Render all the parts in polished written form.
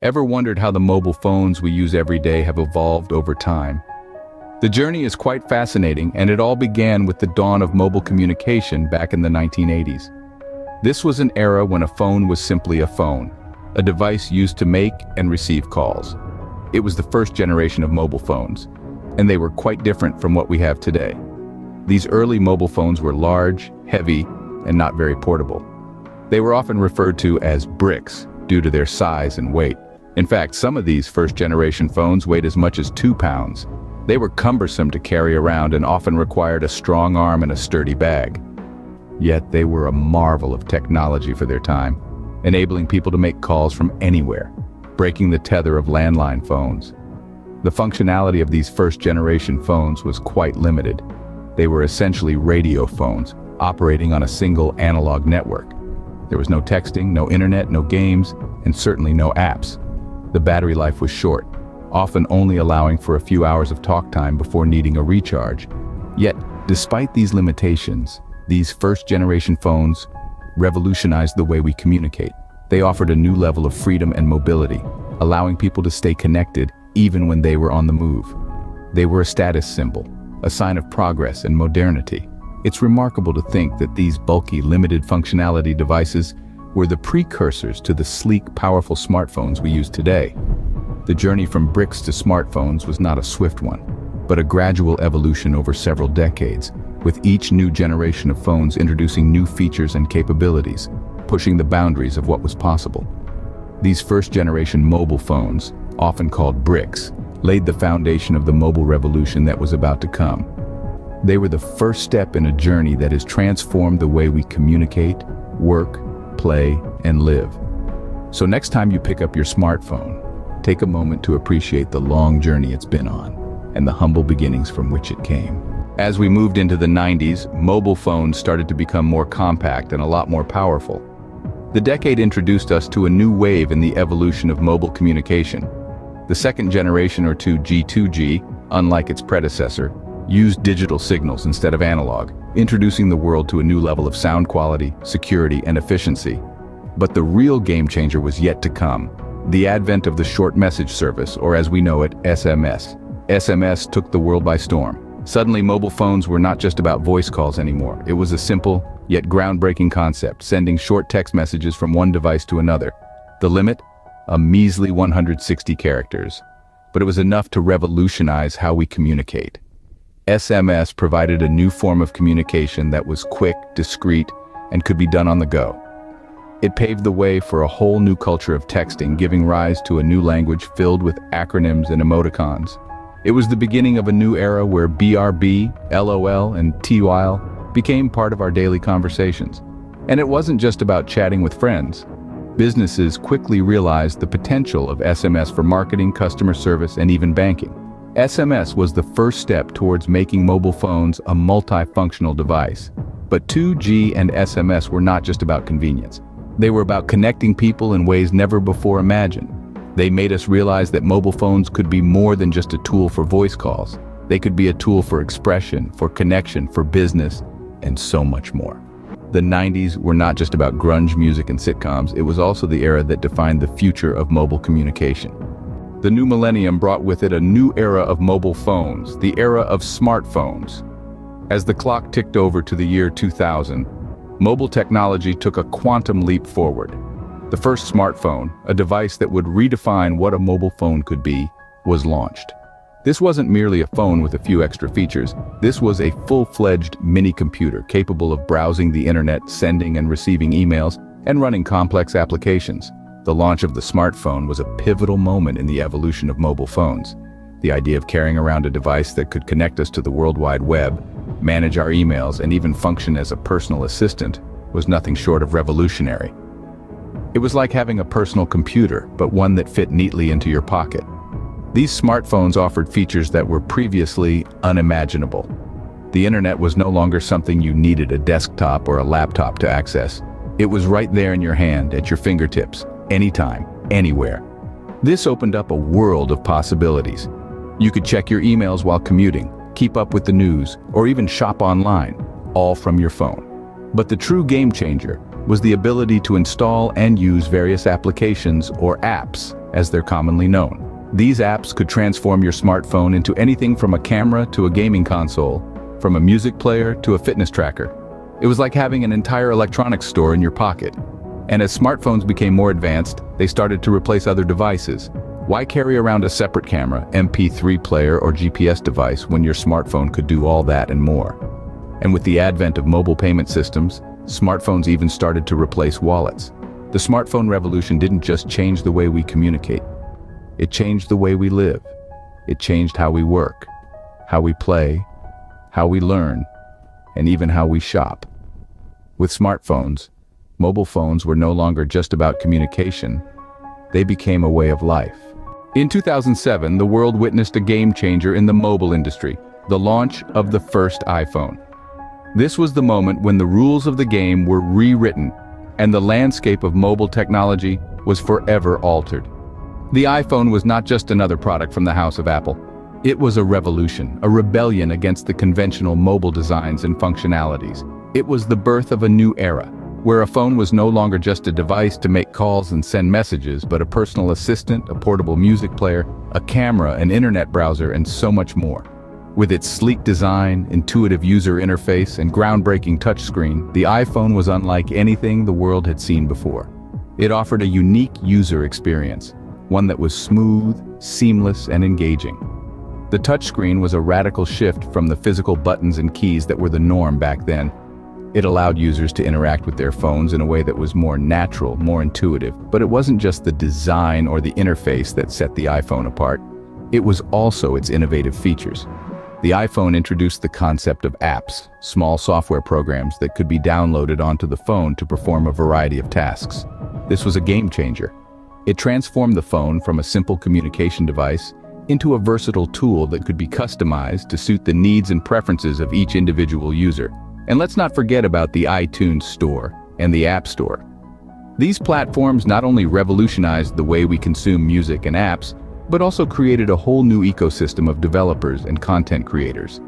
Ever wondered how the mobile phones we use every day have evolved over time? The journey is quite fascinating, and it all began with the dawn of mobile communication back in the 1980s. This was an era when a phone was simply a phone, a device used to make and receive calls. It was the first generation of mobile phones, and they were quite different from what we have today. These early mobile phones were large, heavy, and not very portable. They were often referred to as bricks due to their size and weight. In fact, some of these first-generation phones weighed as much as 2 pounds. They were cumbersome to carry around and often required a strong arm and a sturdy bag. Yet they were a marvel of technology for their time, enabling people to make calls from anywhere, breaking the tether of landline phones. The functionality of these first-generation phones was quite limited. They were essentially radio phones, operating on a single analog network. There was no texting, no internet, no games, and certainly no apps. The battery life was short, often only allowing for a few hours of talk time before needing a recharge. Yet, despite these limitations, these first-generation phones revolutionized the way we communicate. They offered a new level of freedom and mobility, allowing people to stay connected even when they were on the move. They were a status symbol, a sign of progress and modernity. It's remarkable to think that these bulky, limited functionality devices were the precursors to the sleek, powerful smartphones we use today. The journey from bricks to smartphones was not a swift one, but a gradual evolution over several decades, with each new generation of phones introducing new features and capabilities, pushing the boundaries of what was possible. These first-generation mobile phones, often called bricks, laid the foundation of the mobile revolution that was about to come. They were the first step in a journey that has transformed the way we communicate, work, play, and live. So next time you pick up your smartphone, take a moment to appreciate the long journey it's been on and the humble beginnings from which it came. As we moved into the 90s, mobile phones started to become more compact and a lot more powerful. The decade introduced us to a new wave in the evolution of mobile communication. The second generation or two G2G, unlike its predecessor, used digital signals instead of analog, introducing the world to a new level of sound quality, security, and efficiency. But the real game changer was yet to come: the advent of the short message service, or as we know it, SMS. SMS took the world by storm. Suddenly, mobile phones were not just about voice calls anymore. It was a simple, yet groundbreaking concept, sending short text messages from one device to another. The limit? A measly 160 characters. But it was enough to revolutionize how we communicate. SMS provided a new form of communication that was quick, discreet, and could be done on the go. It paved the way for a whole new culture of texting, giving rise to a new language filled with acronyms and emoticons. It was the beginning of a new era where BRB, LOL, and TWILE became part of our daily conversations. And it wasn't just about chatting with friends. Businesses quickly realized the potential of SMS for marketing, customer service, and even banking. SMS was the first step towards making mobile phones a multifunctional device. But 2G and SMS were not just about convenience. They were about connecting people in ways never before imagined. They made us realize that mobile phones could be more than just a tool for voice calls. They could be a tool for expression, for connection, for business, and so much more. The 90s were not just about grunge music and sitcoms. It was also the era that defined the future of mobile communication. The new millennium brought with it a new era of mobile phones, the era of smartphones. As the clock ticked over to the year 2000, mobile technology took a quantum leap forward. The first smartphone, a device that would redefine what a mobile phone could be, was launched. This wasn't merely a phone with a few extra features. This was a full-fledged mini-computer capable of browsing the internet, sending and receiving emails, and running complex applications. The launch of the smartphone was a pivotal moment in the evolution of mobile phones. The idea of carrying around a device that could connect us to the World Wide Web, manage our emails, and even function as a personal assistant was nothing short of revolutionary. It was like having a personal computer, but one that fit neatly into your pocket. These smartphones offered features that were previously unimaginable. The internet was no longer something you needed a desktop or a laptop to access. It was right there in your hand, at your fingertips, anytime, anywhere. This opened up a world of possibilities. You could check your emails while commuting, keep up with the news, or even shop online, all from your phone. But the true game changer was the ability to install and use various applications or apps as they're commonly known. These apps could transform your smartphone into anything from a camera to a gaming console, from a music player to a fitness tracker. It was like having an entire electronics store in your pocket. And as smartphones became more advanced, they started to replace other devices. Why carry around a separate camera, MP3 player, or GPS device when your smartphone could do all that and more? And with the advent of mobile payment systems, smartphones even started to replace wallets. The smartphone revolution didn't just change the way we communicate. It changed the way we live. It changed how we work, how we play, how we learn, and even how we shop. With smartphones, mobile phones were no longer just about communication. They became a way of life. In 2007, the world witnessed a game changer in the mobile industry, the launch of the first iPhone. This was the moment when the rules of the game were rewritten, and the landscape of mobile technology was forever altered. The iPhone was not just another product from the house of Apple. It was a revolution, a rebellion against the conventional mobile designs and functionalities. It was the birth of a new era, where a phone was no longer just a device to make calls and send messages, but a personal assistant, a portable music player, a camera, an internet browser, and so much more. With its sleek design, intuitive user interface, and groundbreaking touchscreen, the iPhone was unlike anything the world had seen before. It offered a unique user experience, one that was smooth, seamless, and engaging. The touchscreen was a radical shift from the physical buttons and keys that were the norm back then. It allowed users to interact with their phones in a way that was more natural, more intuitive. But it wasn't just the design or the interface that set the iPhone apart. It was also its innovative features. The iPhone introduced the concept of apps, small software programs that could be downloaded onto the phone to perform a variety of tasks. This was a game changer. It transformed the phone from a simple communication device into a versatile tool that could be customized to suit the needs and preferences of each individual user. And let's not forget about the iTunes Store and the App Store. These platforms not only revolutionized the way we consume music and apps, but also created a whole new ecosystem of developers and content creators.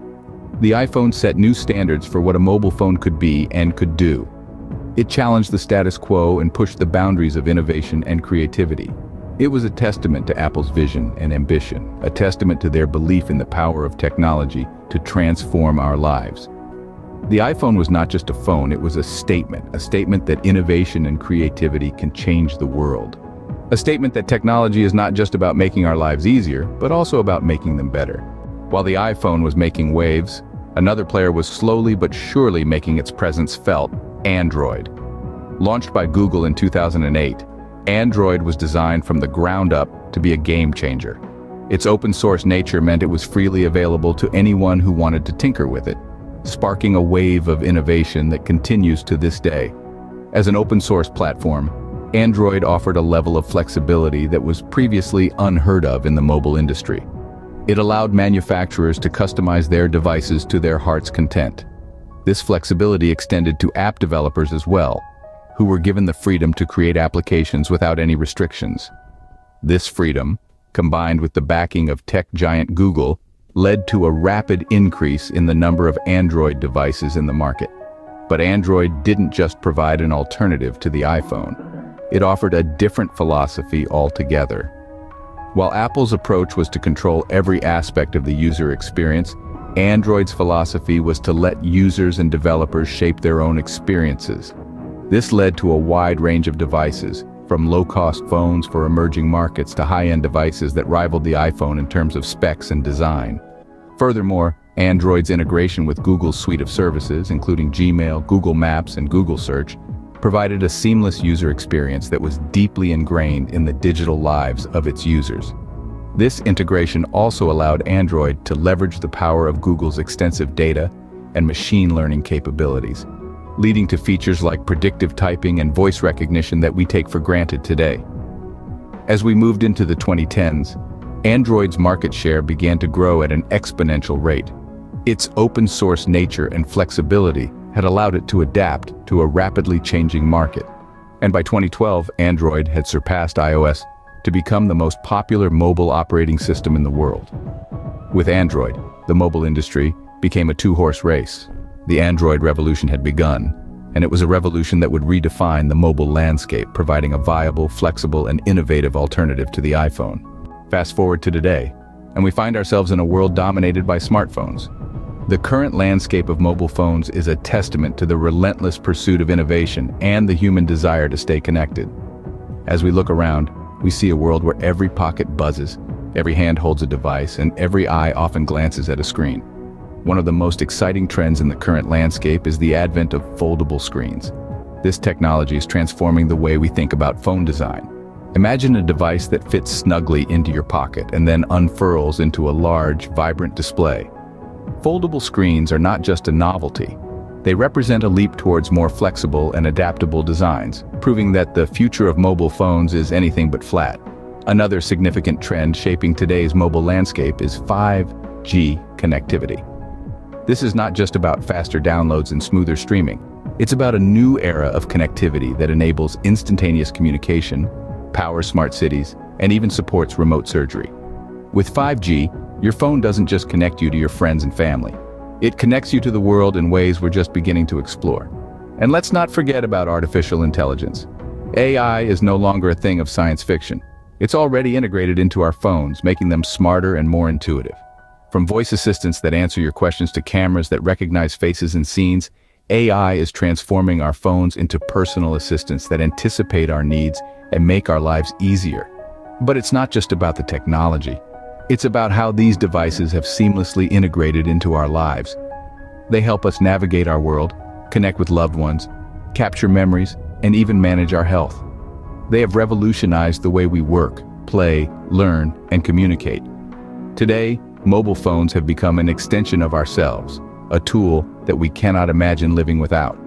The iPhone set new standards for what a mobile phone could be and could do. It challenged the status quo and pushed the boundaries of innovation and creativity. It was a testament to Apple's vision and ambition, a testament to their belief in the power of technology to transform our lives. The iPhone was not just a phone, it was a statement that innovation and creativity can change the world. A statement that technology is not just about making our lives easier, but also about making them better. While the iPhone was making waves, another player was slowly but surely making its presence felt: Android. Launched by Google in 2008, Android was designed from the ground up to be a game changer. Its open-source nature meant it was freely available to anyone who wanted to tinker with it, sparking a wave of innovation that continues to this day. As an open-source platform, Android offered a level of flexibility that was previously unheard of in the mobile industry. It allowed manufacturers to customize their devices to their heart's content. This flexibility extended to app developers as well, who were given the freedom to create applications without any restrictions. This freedom, combined with the backing of tech giant Google, led to a rapid increase in the number of Android devices in the market. But Android didn't just provide an alternative to the iPhone. It offered a different philosophy altogether. While Apple's approach was to control every aspect of the user experience, Android's philosophy was to let users and developers shape their own experiences. This led to a wide range of devices, from low-cost phones for emerging markets to high-end devices that rivaled the iPhone in terms of specs and design. Furthermore, Android's integration with Google's suite of services, including Gmail, Google Maps, and Google Search, provided a seamless user experience that was deeply ingrained in the digital lives of its users. This integration also allowed Android to leverage the power of Google's extensive data and machine learning capabilities, leading to features like predictive typing and voice recognition that we take for granted today. As we moved into the 2010s, Android's market share began to grow at an exponential rate. Its open-source nature and flexibility had allowed it to adapt to a rapidly changing market. And by 2012, Android had surpassed iOS to become the most popular mobile operating system in the world. With Android, the mobile industry became a two-horse race. The Android revolution had begun, and it was a revolution that would redefine the mobile landscape, providing a viable, flexible, and innovative alternative to the iPhone. Fast forward to today, and we find ourselves in a world dominated by smartphones. The current landscape of mobile phones is a testament to the relentless pursuit of innovation and the human desire to stay connected. As we look around, we see a world where every pocket buzzes, every hand holds a device, and every eye often glances at a screen. One of the most exciting trends in the current landscape is the advent of foldable screens. This technology is transforming the way we think about phone design. Imagine a device that fits snugly into your pocket and then unfurls into a large, vibrant display. Foldable screens are not just a novelty. They represent a leap towards more flexible and adaptable designs, proving that the future of mobile phones is anything but flat. Another significant trend shaping today's mobile landscape is 5G connectivity. This is not just about faster downloads and smoother streaming. It's about a new era of connectivity that enables instantaneous communication, powers smart cities, and even supports remote surgery. With 5G, your phone doesn't just connect you to your friends and family. It connects you to the world in ways we're just beginning to explore. And let's not forget about artificial intelligence. AI is no longer a thing of science fiction. It's already integrated into our phones, making them smarter and more intuitive. From voice assistants that answer your questions to cameras that recognize faces and scenes, AI is transforming our phones into personal assistants that anticipate our needs and make our lives easier. But it's not just about the technology. It's about how these devices have seamlessly integrated into our lives. They help us navigate our world, connect with loved ones, capture memories, and even manage our health. They have revolutionized the way we work, play, learn, and communicate. Today, mobile phones have become an extension of ourselves, a tool that we cannot imagine living without.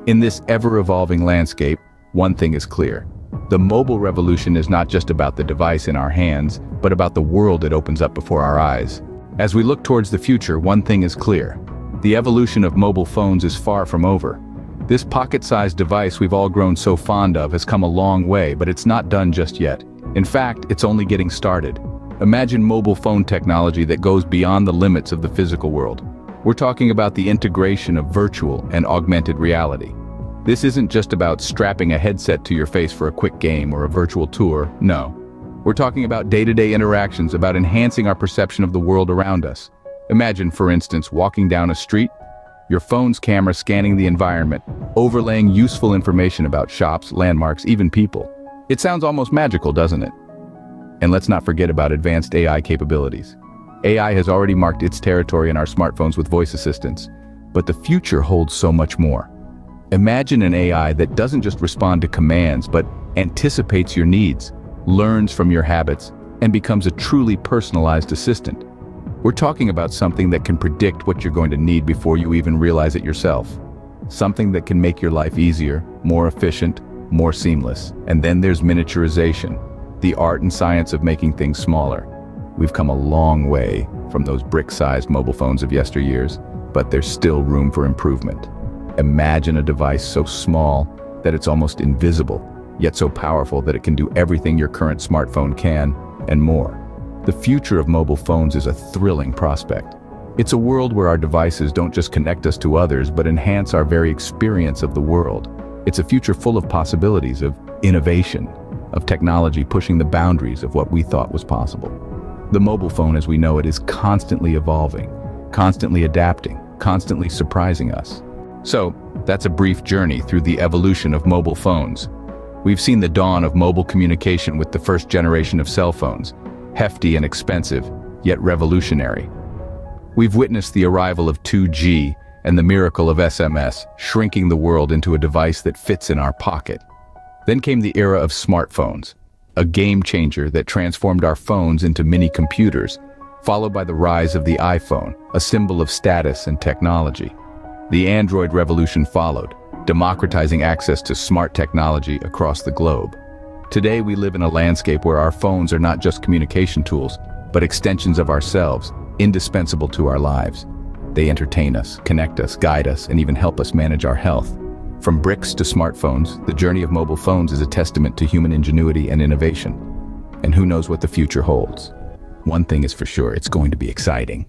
In this ever-evolving landscape, one thing is clear. The mobile revolution is not just about the device in our hands, but about the world it opens up before our eyes. As we look towards the future, one thing is clear. The evolution of mobile phones is far from over. This pocket-sized device we've all grown so fond of has come a long way, but it's not done just yet. In fact, it's only getting started. Imagine mobile phone technology that goes beyond the limits of the physical world. We're talking about the integration of virtual and augmented reality. This isn't just about strapping a headset to your face for a quick game or a virtual tour, no. We're talking about day-to-day interactions, about enhancing our perception of the world around us. Imagine, for instance, walking down a street, your phone's camera scanning the environment, overlaying useful information about shops, landmarks, even people. It sounds almost magical, doesn't it? And let's not forget about advanced AI capabilities. AI has already marked its territory in our smartphones with voice assistants, but the future holds so much more. Imagine an AI that doesn't just respond to commands, but anticipates your needs, learns from your habits, and becomes a truly personalized assistant. We're talking about something that can predict what you're going to need before you even realize it yourself. Something that can make your life easier, more efficient, more seamless. And then there's miniaturization, the art and science of making things smaller. We've come a long way from those brick-sized mobile phones of yesteryears, but there's still room for improvement. Imagine a device so small that it's almost invisible, yet so powerful that it can do everything your current smartphone can, and more. The future of mobile phones is a thrilling prospect. It's a world where our devices don't just connect us to others, but enhance our very experience of the world. It's a future full of possibilities, of innovation, of technology pushing the boundaries of what we thought was possible. The mobile phone as we know it is constantly evolving, constantly adapting, constantly surprising us. So, that's a brief journey through the evolution of mobile phones. We've seen the dawn of mobile communication with the first generation of cell phones, hefty and expensive, yet revolutionary. We've witnessed the arrival of 2G and the miracle of SMS, shrinking the world into a device that fits in our pocket. Then came the era of smartphones, a game changer that transformed our phones into mini computers, followed by the rise of the iPhone, a symbol of status and technology. The Android revolution followed, democratizing access to smart technology across the globe. Today we live in a landscape where our phones are not just communication tools, but extensions of ourselves, indispensable to our lives. They entertain us, connect us, guide us, and even help us manage our health. From bricks to smartphones, the journey of mobile phones is a testament to human ingenuity and innovation. And who knows what the future holds? One thing is for sure, it's going to be exciting.